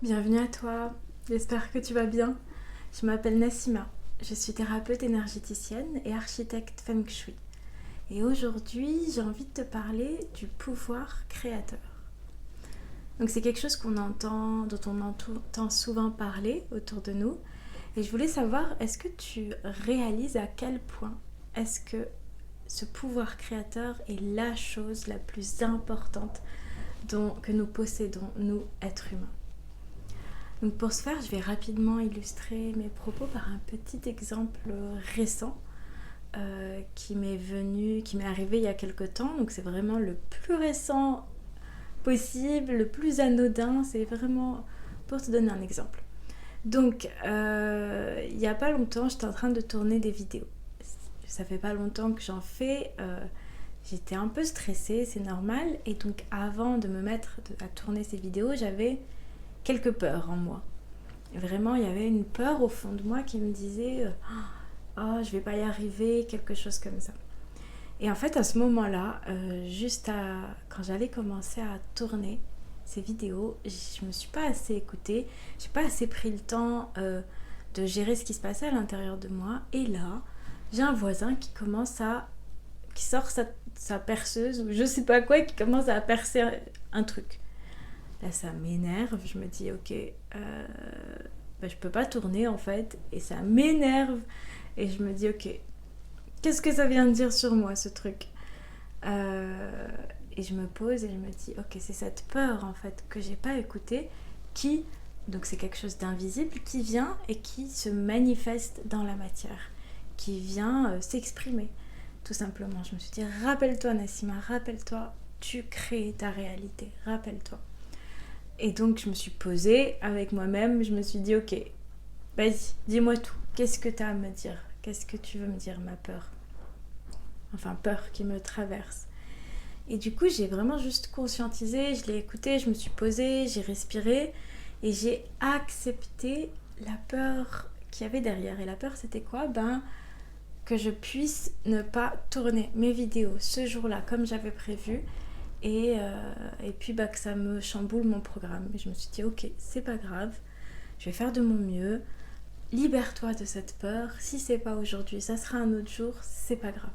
Bienvenue à toi, j'espère que tu vas bien. Je m'appelle Nassima, je suis thérapeute énergéticienne et architecte Feng Shui. Et aujourd'hui, j'ai envie de te parler du pouvoir créateur. Donc c'est quelque chose dont on entend souvent parler autour de nous. Et je voulais savoir, est-ce que tu réalises à quel point est-ce que ce pouvoir créateur est la chose la plus importante que nous possédons, nous, êtres humains. Donc pour ce faire, je vais rapidement illustrer mes propos par un petit exemple récent qui m'est arrivé il y a quelque temps. Donc c'est vraiment le plus récent possible, le plus anodin. C'est vraiment pour te donner un exemple. Donc il n'y a pas longtemps, j'étais en train de tourner des vidéos. Ça fait pas longtemps que j'en fais. J'étais un peu stressée, c'est normal. Et donc avant de me mettre à tourner ces vidéos, j'avais quelques peurs en moi. Vraiment, il y avait une peur au fond de moi qui me disait oh, je vais pas y arriver, quelque chose comme ça. Et en fait, à ce moment-là, quand j'allais commencer à tourner ces vidéos, je me suis pas assez écoutée, j'ai pas assez pris le temps de gérer ce qui se passait à l'intérieur de moi. Et là, j'ai un voisin qui sort sa perceuse ou je sais pas quoi, qui commence à percer un truc. Là, ça m'énerve. Je me dis, ok, je peux pas tourner en fait. Et ça m'énerve. Et je me dis, ok, qu'est-ce que ça vient de dire sur moi ce truc. Et je me pose et je me dis, ok, c'est cette peur en fait que j'ai pas écoutée qui, donc c'est quelque chose d'invisible, qui vient et qui se manifeste dans la matière, qui vient s'exprimer, tout simplement. Je me suis dit, rappelle-toi Nassima, rappelle-toi, tu crées ta réalité, rappelle-toi. Et donc je me suis posée avec moi-même, je me suis dit ok, vas-y, dis-moi tout, qu'est-ce que tu as à me dire? Qu'est-ce que tu veux me dire, ma peur? Enfin, peur qui me traverse. Et du coup, j'ai vraiment juste conscientisé, je l'ai écouté, je me suis posée, j'ai respiré et j'ai accepté la peur qu'il y avait derrière. Et la peur, c'était quoi? Que je puisse ne pas tourner mes vidéos ce jour-là comme j'avais prévu et puis que ça me chamboule mon programme. Et je me suis dit ok, c'est pas grave, je vais faire de mon mieux, libère-toi de cette peur, si c'est pas aujourd'hui, ça sera un autre jour, c'est pas grave.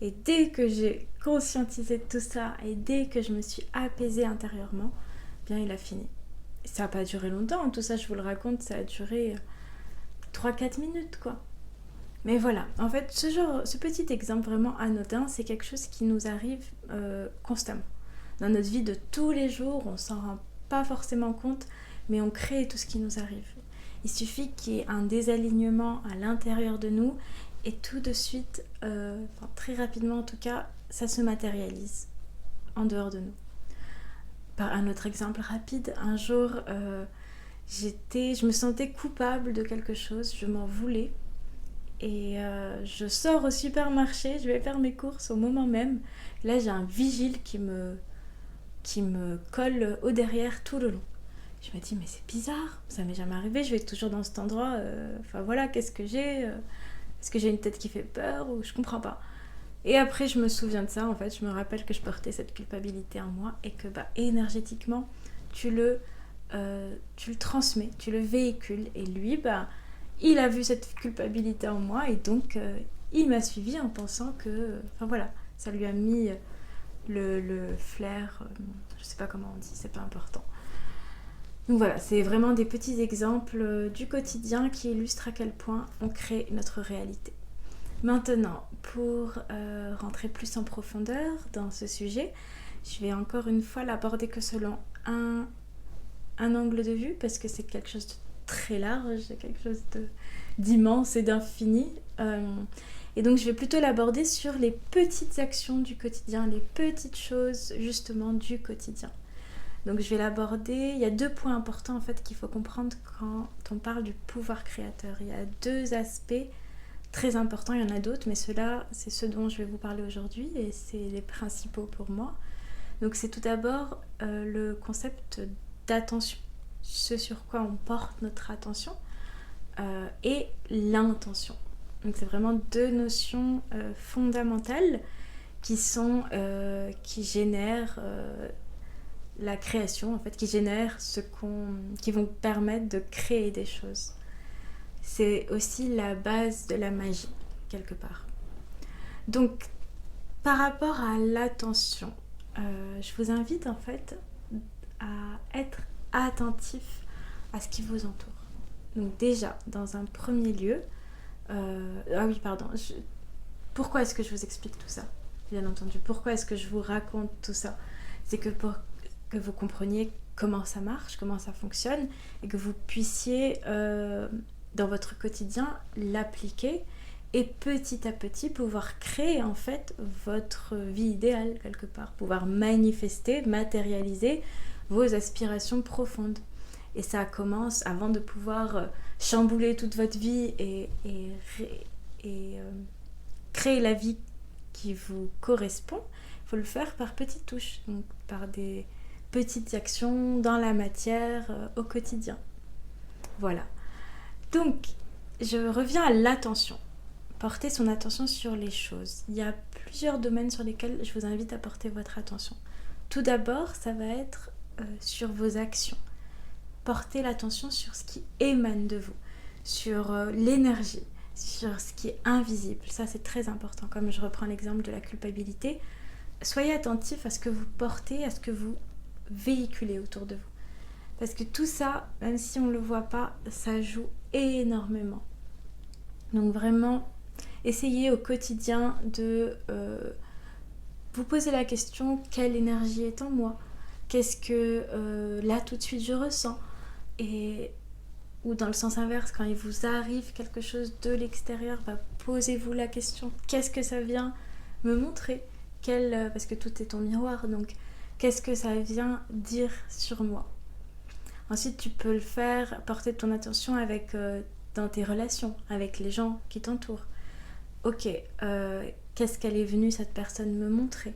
Et dès que j'ai conscientisé de tout ça et dès que je me suis apaisée intérieurement, bien il a fini. Ça n'a pas duré longtemps, tout ça je vous le raconte, ça a duré 3-4 minutes quoi. Mais voilà, en fait, ce petit exemple vraiment anodin, c'est quelque chose qui nous arrive constamment. Dans notre vie de tous les jours, on s'en rend pas forcément compte, mais on crée tout ce qui nous arrive. Il suffit qu'il y ait un désalignement à l'intérieur de nous et tout de suite, très rapidement en tout cas, ça se matérialise en dehors de nous. Par un autre exemple rapide, un jour, je me sentais coupable de quelque chose, je m'en voulais. Et je sors au supermarché, je vais faire mes courses au moment même. Là, j'ai un vigile qui me colle au derrière tout le long. Je me dis, mais c'est bizarre, ça m'est jamais arrivé, je vais toujours dans cet endroit. Enfin voilà, qu'est-ce que j'ai Est-ce que j'ai une tête qui fait peur ou je comprends pas. Et après, je me souviens de ça, en fait, je me rappelle que je portais cette culpabilité en moi et que énergétiquement, tu le transmets, tu le véhicules. Et lui, il a vu cette culpabilité en moi et donc il m'a suivi en pensant que, enfin voilà, ça lui a mis le flair, je sais pas comment on dit, c'est pas important. Donc voilà, c'est vraiment des petits exemples du quotidien qui illustrent à quel point on crée notre réalité. Maintenant, pour rentrer plus en profondeur dans ce sujet, je vais encore une fois l'aborder que selon un angle de vue parce que c'est quelque chose de très large, quelque chose d'immense et d'infini. Et donc je vais plutôt l'aborder sur les petites actions du quotidien, les petites choses justement du quotidien. Donc je vais l'aborder, il y a 2 points importants en fait qu'il faut comprendre quand on parle du pouvoir créateur. Il y a 2 aspects très importants, il y en a d'autres, mais ceux-là, c'est ceux dont je vais vous parler aujourd'hui et c'est les principaux pour moi. Donc c'est tout d'abord le concept d'attention, ce sur quoi on porte notre attention et l'intention. Donc c'est vraiment 2 notions fondamentales qui génèrent la création, en fait, qui génèrent qui vont permettre de créer des choses. C'est aussi la base de la magie, quelque part. Donc, par rapport à l'attention, je vous invite en fait à être attentif à ce qui vous entoure. Donc déjà, dans un premier lieu, pourquoi est-ce que je vous explique tout ça ? Bien entendu, pourquoi est-ce que je vous raconte tout ça ? C'est que pour que vous compreniez comment ça marche, comment ça fonctionne, et que vous puissiez, dans votre quotidien, l'appliquer et petit à petit pouvoir créer en fait votre vie idéale quelque part, pouvoir manifester, matérialiser vos aspirations profondes. Et ça commence avant de pouvoir chambouler toute votre vie et créer la vie qui vous correspond. Il faut le faire par petites touches, donc par des petites actions dans la matière au quotidien. Voilà. Donc, je reviens à l'attention. Porter son attention sur les choses. Il y a plusieurs domaines sur lesquels je vous invite à porter votre attention. Tout d'abord, ça va être sur vos actions. Portez l'attention sur ce qui émane de vous, sur l'énergie, sur ce qui est invisible. Ça, c'est très important. Comme je reprends l'exemple de la culpabilité, soyez attentif à ce que vous portez, à ce que vous véhiculez autour de vous. Parce que tout ça, même si on ne le voit pas, ça joue énormément. Donc vraiment, essayez au quotidien de vous poser la question, quelle énergie est en moi ? Qu'est-ce que là tout de suite je ressens ? Ou dans le sens inverse, quand il vous arrive quelque chose de l'extérieur, posez-vous la question, qu'est-ce que ça vient me montrer ? Parce que tout est ton miroir, donc qu'est-ce que ça vient dire sur moi ? Ensuite, tu peux le faire, porter ton attention dans tes relations, avec les gens qui t'entourent. Ok, qu'est-ce qu'elle est venue cette personne me montrer ?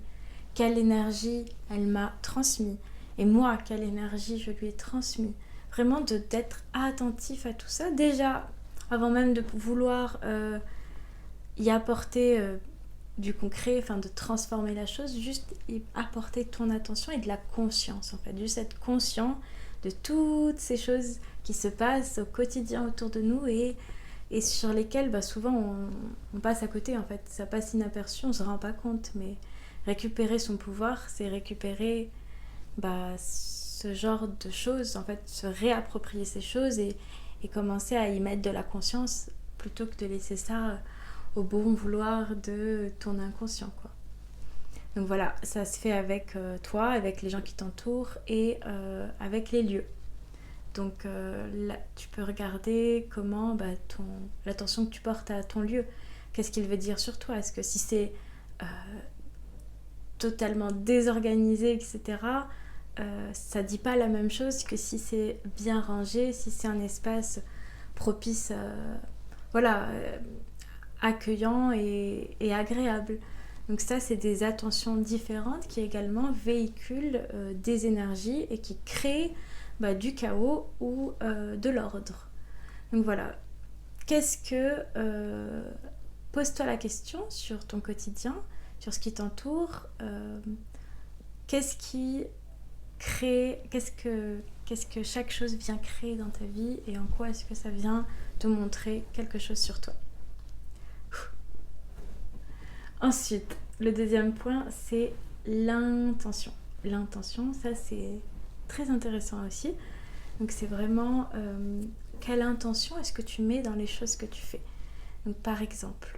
Quelle énergie elle m'a transmis ? Et moi, quelle énergie je lui ai transmis ? Vraiment d'être attentif à tout ça. Déjà, avant même de vouloir y apporter du concret, enfin de transformer la chose, juste y apporter ton attention et de la conscience en fait. Juste être conscient de toutes ces choses qui se passent au quotidien autour de nous et sur lesquelles souvent on passe à côté en fait. Ça passe inaperçu, on ne se rend pas compte, mais récupérer son pouvoir, c'est récupérer ce genre de choses, en fait, se réapproprier ces choses et commencer à y mettre de la conscience plutôt que de laisser ça au bon vouloir de ton inconscient, quoi. Donc voilà, ça se fait avec toi, avec les gens qui t'entourent et avec les lieux. Donc là, tu peux regarder comment l'attention que tu portes à ton lieu, qu'est-ce qu'il veut dire sur toi ? Est-ce que si c'est totalement désorganisé, etc., ça dit pas la même chose que si c'est bien rangé, si c'est un espace propice, accueillant et agréable. Donc ça, c'est des attentions différentes qui également véhiculent des énergies et qui créent du chaos ou de l'ordre. Donc voilà, pose-toi la question sur ton quotidien, sur ce qui t'entoure, qu'est-ce que chaque chose vient créer dans ta vie et en quoi est-ce que ça vient te montrer quelque chose sur toi. Ensuite, le deuxième point, c'est l'intention. L'intention, ça c'est très intéressant aussi. Donc c'est vraiment quelle intention est-ce que tu mets dans les choses que tu fais. Donc par exemple,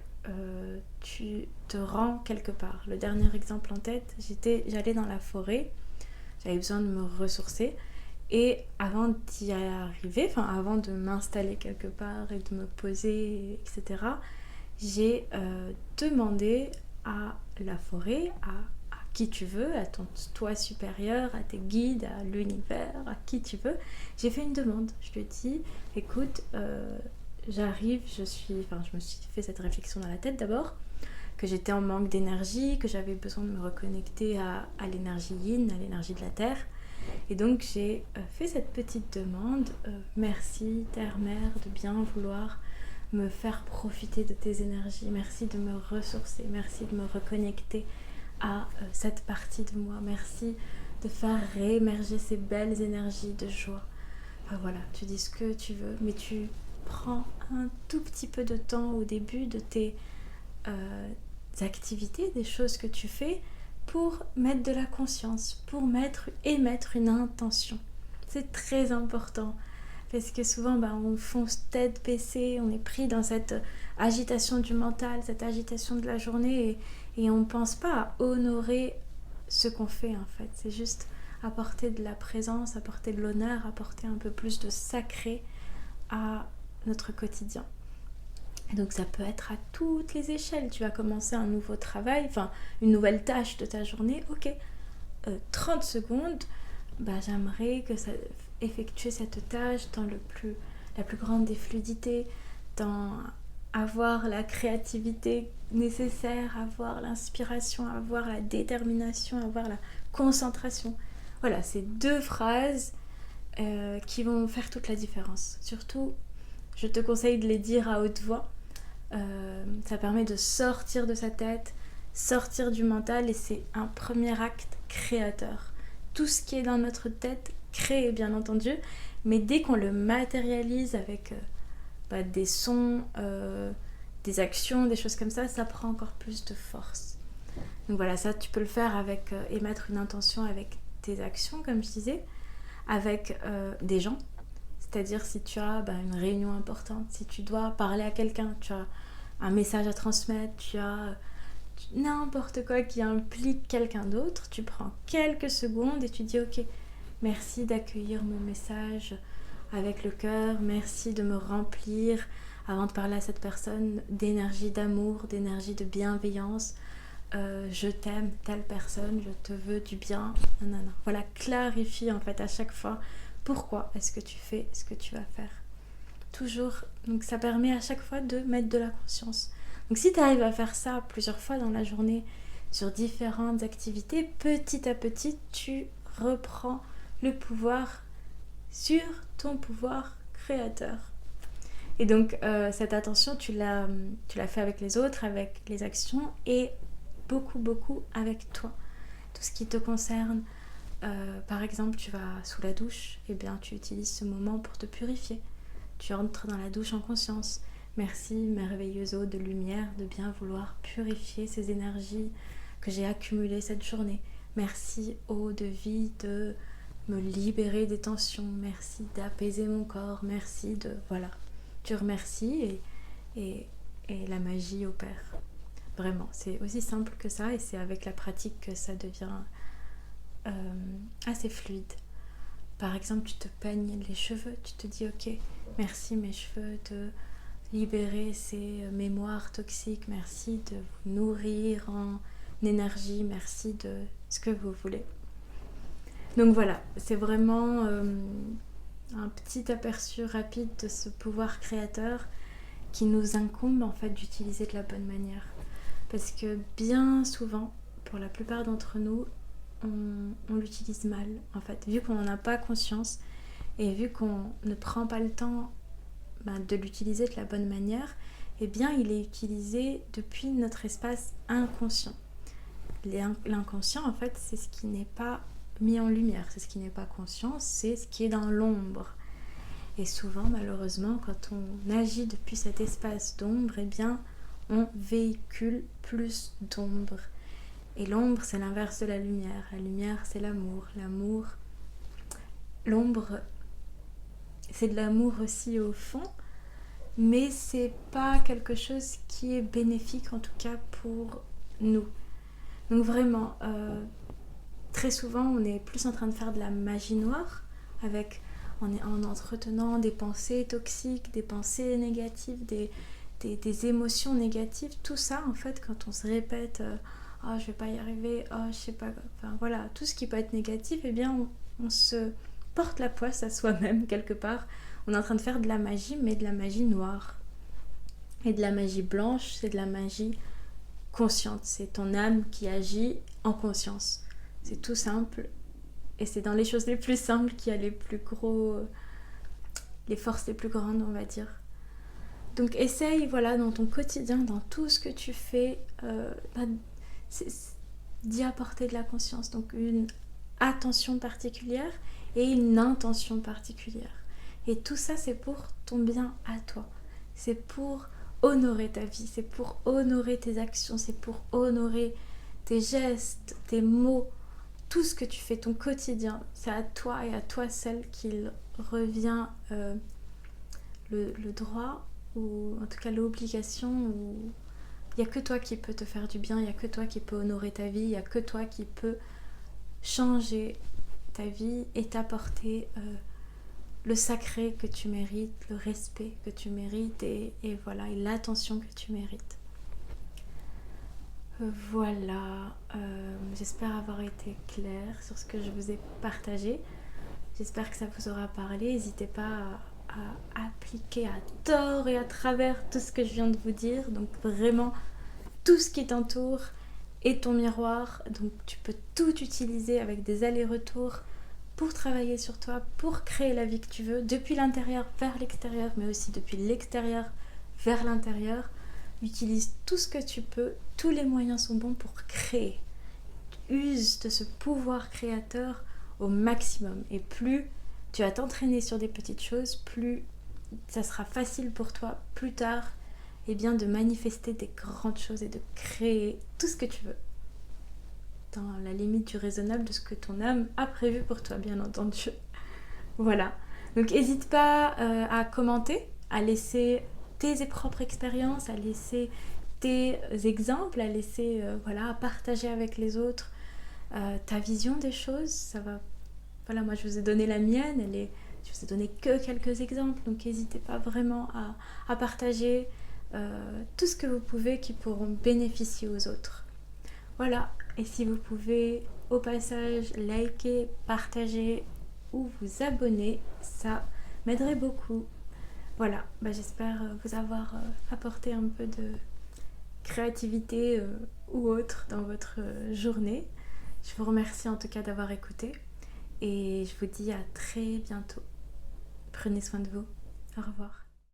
tu te rends quelque part. Le dernier exemple en tête, j'allais dans la forêt, j'avais besoin de me ressourcer et avant d'y arriver, avant de m'installer quelque part et de me poser, etc., j'ai demandé à la forêt, à qui tu veux, à ton toi supérieur, à tes guides, à l'univers, à qui tu veux. J'ai fait une demande. Je lui ai dit, écoute, j'arrive, je me suis fait cette réflexion dans la tête d'abord, que j'étais en manque d'énergie, que j'avais besoin de me reconnecter à l'énergie yin, à l'énergie de la terre. Et donc j'ai fait cette petite demande, merci Terre-Mère de bien vouloir me faire profiter de tes énergies, merci de me ressourcer, merci de me reconnecter à cette partie de moi, merci de faire réémerger ces belles énergies de joie. Enfin voilà, tu dis ce que tu veux, mais tu prends un tout petit peu de temps au début de tes activités, des choses que tu fais, pour mettre de la conscience, pour émettre une intention. C'est très important. Parce que souvent, on fonce tête baissée, on est pris dans cette agitation du mental, cette agitation de la journée, et on ne pense pas à honorer ce qu'on fait en fait. C'est juste apporter de la présence, apporter de l'honneur, apporter un peu plus de sacré à notre quotidien. Et donc ça peut être à toutes les échelles. Tu vas commencer un nouveau travail, enfin une nouvelle tâche de ta journée. Ok, 30 secondes, j'aimerais que ça effectuer cette tâche dans la plus grande des fluidités, dans avoir la créativité nécessaire, avoir l'inspiration, avoir la détermination, avoir la concentration. Voilà, c'est 2 phrases qui vont faire toute la différence. Surtout, je te conseille de les dire à haute voix. Ça permet de sortir de sa tête, sortir du mental, et c'est un premier acte créateur. Tout ce qui est dans notre tête crée, bien entendu, mais dès qu'on le matérialise avec des sons, des actions, des choses comme ça prend encore plus de force. Donc voilà, ça tu peux le faire avec émettre une intention avec tes actions, comme je disais, avec des gens. C'est-à-dire si tu as une réunion importante, si tu dois parler à quelqu'un, tu as un message à transmettre, tu as n'importe quoi qui implique quelqu'un d'autre, tu prends quelques secondes et tu dis ok, merci d'accueillir mon message avec le cœur, merci de me remplir avant de parler à cette personne d'énergie d'amour, d'énergie de bienveillance. Je t'aime, telle personne, je te veux du bien, nanana. Voilà, clarifie en fait à chaque fois pourquoi est-ce que tu fais ce que tu vas faire. Toujours, donc ça permet à chaque fois de mettre de la conscience. Donc si tu arrives à faire ça plusieurs fois dans la journée sur différentes activités, petit à petit tu reprends le pouvoir sur ton pouvoir créateur. Et donc cette attention tu l'as fait avec les autres, avec les actions, et beaucoup avec toi. Tout ce qui te concerne, par exemple tu vas sous la douche, et bien tu utilises ce moment pour te purifier. Tu entres dans la douche en conscience. Merci merveilleuse eau de lumière de bien vouloir purifier ces énergies que j'ai accumulées cette journée. Merci eau de vie de me libérer des tensions. Merci d'apaiser mon corps. Merci de... Voilà. Tu remercies et la magie opère. Vraiment, c'est aussi simple que ça, et c'est avec la pratique que ça devient assez fluide. Par exemple, tu te peignes les cheveux, tu te dis ok, merci mes cheveux de libérer ces mémoires toxiques, merci de vous nourrir en énergie, merci de ce que vous voulez. Donc voilà, c'est vraiment un petit aperçu rapide de ce pouvoir créateur qui nous incombe en fait d'utiliser de la bonne manière. Parce que bien souvent, pour la plupart d'entre nous, on l'utilise mal en fait, vu qu'on n'en a pas conscience et vu qu'on ne prend pas le temps de l'utiliser de la bonne manière, eh bien il est utilisé depuis notre espace inconscient. L'inconscient en fait, c'est ce qui n'est pas mis en lumière, c'est ce qui n'est pas conscient, c'est ce qui est dans l'ombre. Et souvent malheureusement quand on agit depuis cet espace d'ombre, eh bien on véhicule plus d'ombre. Et l'ombre, c'est l'inverse de la lumière. La lumière, c'est l'amour. L'amour, l'ombre, c'est de l'amour aussi au fond, mais c'est pas quelque chose qui est bénéfique, en tout cas pour nous. Donc vraiment, très souvent, on est plus en train de faire de la magie noire, en entretenant des pensées toxiques, des pensées négatives, des émotions négatives. Tout ça, en fait, quand on se répète... oh je vais pas y arriver, oh je sais pas, enfin voilà, tout ce qui peut être négatif, eh bien on se porte la poisse à soi-même quelque part. On est en train de faire de la magie, mais de la magie noire. Et de la magie blanche, c'est de la magie consciente, c'est ton âme qui agit en conscience. C'est tout simple, et c'est dans les choses les plus simples qu'il y a les forces les plus grandes, on va dire. Donc essaye, voilà, dans ton quotidien, dans tout ce que tu fais, d'y apporter de la conscience. Donc attention particulière et une intention particulière. Et tout ça, c'est pour ton bien à toi. C'est pour honorer ta vie, c'est pour honorer tes actions, c'est pour honorer tes gestes, tes mots, tout ce que tu fais, ton quotidien. C'est à toi et à toi seul qu'il revient le droit, ou en tout cas l'obligation, ou il n'y a que toi qui peux te faire du bien, il n'y a que toi qui peux honorer ta vie, il n'y a que toi qui peux changer ta vie et t'apporter le sacré que tu mérites, le respect que tu mérites et voilà, et l'attention que tu mérites. Voilà, j'espère avoir été claire sur ce que je vous ai partagé. J'espère que ça vous aura parlé. N'hésitez pas à appliquer à tort et à travers tout ce que je viens de vous dire. Donc vraiment, tout ce qui t'entoure est ton miroir. Donc tu peux tout utiliser avec des allers-retours pour travailler sur toi, pour créer la vie que tu veux, depuis l'intérieur vers l'extérieur, mais aussi depuis l'extérieur vers l'intérieur. Utilise tout ce que tu peux, tous les moyens sont bons pour créer. Use de ce pouvoir créateur au maximum. Et plus tu vas t'entraîner sur des petites choses, plus ça sera facile pour toi plus tard de manifester des grandes choses et de créer tout ce que tu veux. Dans la limite du raisonnable de ce que ton âme a prévu pour toi, bien entendu. Voilà. Donc n'hésite pas à commenter, à laisser tes propres expériences, à laisser tes exemples, à laisser, à partager avec les autres ta vision des choses. Ça va. Voilà, moi je vous ai donné la mienne, je vous ai donné que quelques exemples, donc n'hésitez pas vraiment à partager tout ce que vous pouvez qui pourront bénéficier aux autres. Voilà, et si vous pouvez au passage liker, partager ou vous abonner, ça m'aiderait beaucoup. Voilà, j'espère vous avoir apporté un peu de créativité ou autre dans votre journée. Je vous remercie en tout cas d'avoir écouté et je vous dis à très bientôt. Prenez soin de vous. Au revoir.